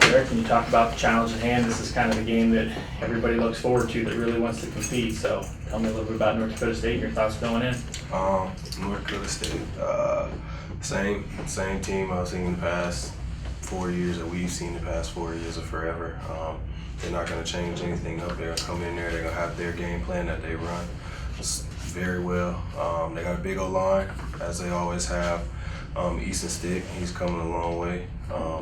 Eric, can you talk about the challenge at hand? This is kind of the game that everybody looks forward to, that really wants to compete. So tell me a little bit about North Dakota State and your thoughts going in. North Dakota State, same team I've seen the past 4 years, that we've seen the past 4 years, or forever. They're not going to change anything up there. Come in there, they're going to have their game plan that they run very well. They got a big O-line, as they always have. Easton Stick, he's coming a long way.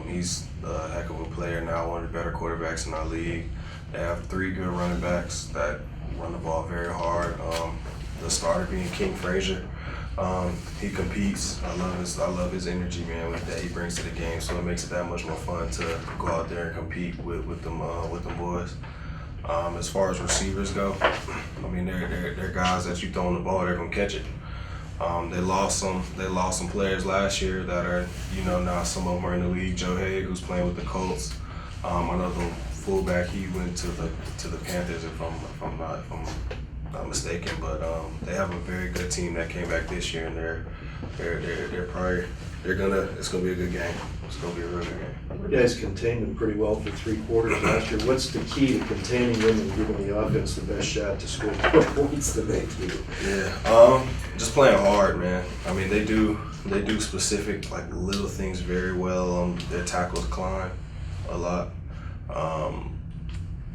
He's a heck of a player now, one of the better quarterbacks in our league. They have 3 good running backs that run the ball very hard. The starter being King Frazier. He competes. I love his energy, man, that he brings to the game. So it makes it that much more fun to go out there and compete with them boys. As far as receivers go, I mean, they're guys that you throw the ball, they're gonna catch it. They lost some players last year that are, now some of them are in the league. Joe Haig, who's playing with the Colts. Another fullback, he went to the Panthers, if I'm not mistaken. But they have a very good team that came back this year, and it's gonna be a good game. It's gonna be a real good game. You guys contained them pretty well for 3 quarters last year. What's the key to containing them and giving the offense the best shot to score more points than they do? Yeah, just playing hard, man. I mean, they do specific, like, little things very well. Their tackles climb a lot,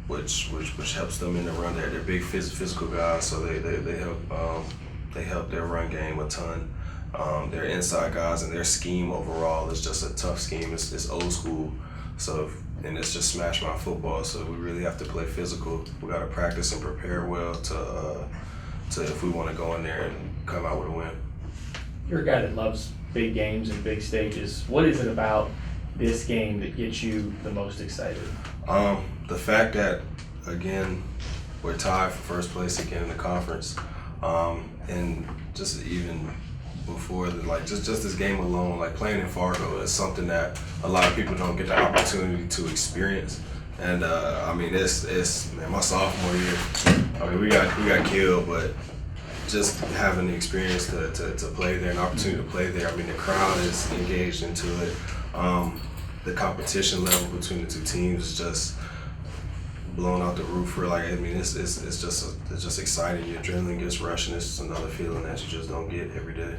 which helps them in the run. They're big physical guys, so they help their run game a ton. They're inside guys, and their scheme overall is just a tough scheme. It's old school, and it's just smash mouth football. So we really have to play physical. We got to practice and prepare well to if we want to go in there and come out with a win. You're a guy that loves big games and big stages. What is it about this game that gets you the most excited? The fact that, again, we're tied for first place again in the conference, and just even before just this game alone, like playing in Fargo is something that a lot of people don't get the opportunity to experience. And I mean, it's man, my sophomore year, I mean, we got killed, but just having the experience to play there, an opportunity to play there. I mean, the crowd is engaged into it. The competition level between the 2 teams is just blown out the roof. It's just exciting. Your adrenaline gets rushing. It's just another feeling that you just don't get every day.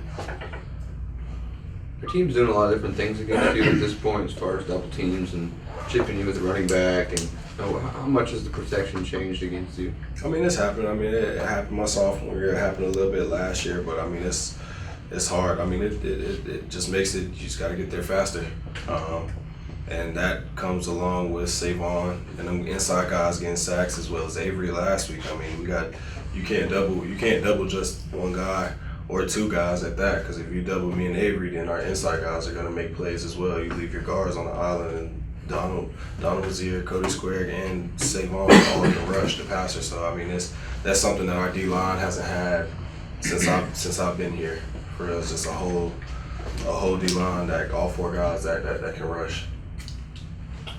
Your team's doing a lot of different things against you at this point, as far as double teams and chipping you with the running back. And how much has the protection changed against you? I mean, it's happened. I mean, it happened my sophomore year. It happened a little bit last year, but I mean, it's hard. I mean, it just makes it. You just got to get there faster. And that comes along with Savon and them inside guys getting sacks, as well as Avery last week. I mean, you can't double just one guy or 2 guys at that, because if you double me and Avery, then our inside guys are going to make plays as well. You leave your guards on the island, and Donald Wazier, Cody Square, and Savon all in the rush, the passer. So I mean, that's something that our D-line hasn't had since I've been here. For us, just a whole D-line, that all 4 guys that can rush.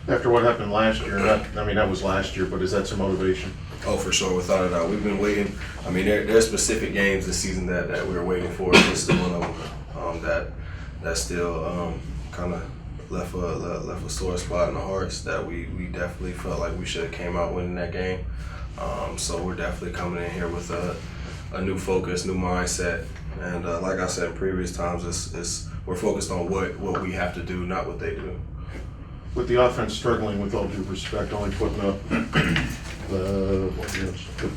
After what happened last year, that was last year, but is that some motivation? Oh, for sure, without a doubt. We've been waiting. I mean, there's specific games this season that we were waiting for. This is one of them that still kind of left a sore spot in the hearts, that we definitely felt like we should have came out winning that game. So we're definitely coming in here with a new focus, new mindset, and like I said in previous times, we're focused on what we have to do, not what they do. With the offense struggling, with all due respect, only putting up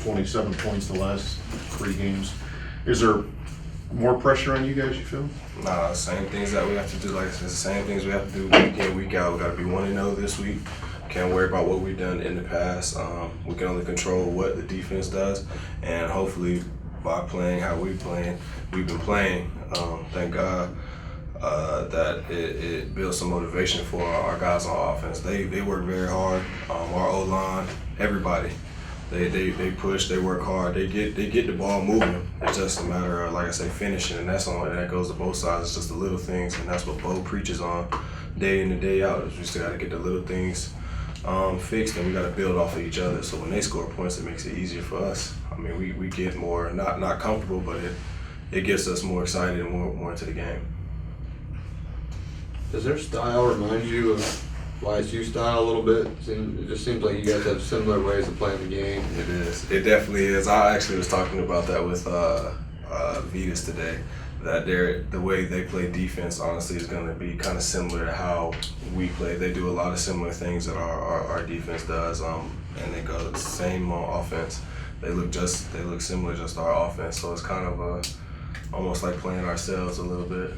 27 points the last 3 games, is there more pressure on you guys, you feel? Nah, same things that we have to do. Like I said, the same things we have to do week in, week out. We got to be 1-0 this week. Can't worry about what we've done in the past. We can only control what the defense does, and hopefully by playing how we've been playing, thank God, that it builds some motivation for our guys on offense. They work very hard. Our O-line, everybody, they push, they work hard, they get the ball moving. It's just a matter of, like I say, finishing, and that goes to both sides. It's just the little things, and that's what Bo preaches on day in and day out. Is we still got to get the little things fixed, and we got to build off of each other. So when they score points, it makes it easier for us. I mean, we get more not comfortable, but it gets us more excited and more into the game. Does their style remind you of YSU style a little bit? It just seems like you guys have similar ways of playing the game. It is. It definitely is. I actually was talking about that with Vetus today. That the way they play defense, honestly, is going to be kind of similar to how we play. They do a lot of similar things that our defense does, and they go the same on offense. They look similar just to our offense. So it's kind of almost like playing ourselves a little bit.